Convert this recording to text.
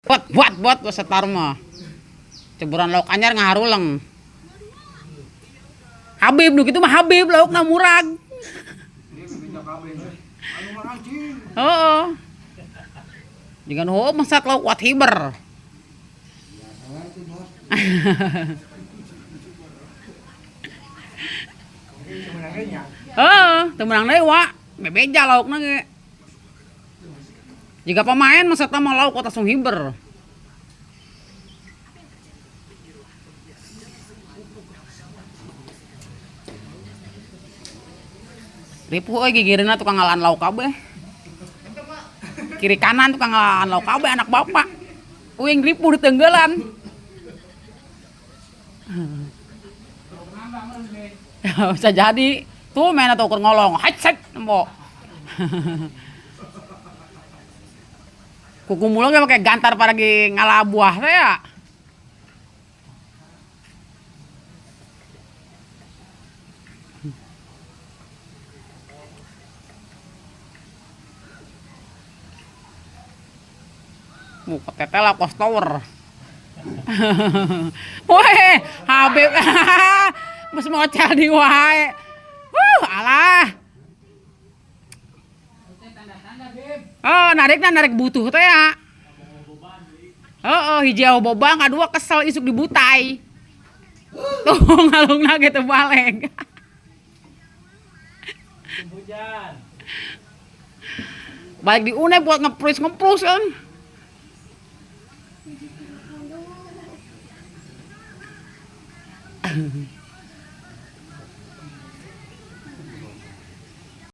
Buat setar mah. Ceburan lauk anyar ngaharuleng. Habib nu kitu mah Habib laukna murag. Heeh. Jangan ho masak lauk wat hiber. Teu meunang deui wa. Bebeja laukna ge. Jika pemain masak mah lauk kota sung hiber. Ripuh euy gigireunna tukang ngalaan lauk kabeh. Kiri kanan tukang ngalaan lauk kabeh anak bapak. Uing ripuh di tenggeulan. Bisa jadi tuh main atau ukur ngolong hacet mbok. Kuku mulung ge pakai gantar paragi ngalah buah teh ya. Muka teteh lah kos tower. Weh, Habib. Mas mocel di wae. Alah. Oh, narik butuh teh ya. Heeh, hijau bobang, kadua kesel isuk dibutai. Tuh ngalungna ge teu baleg. Balik di une buat ngeprus kan.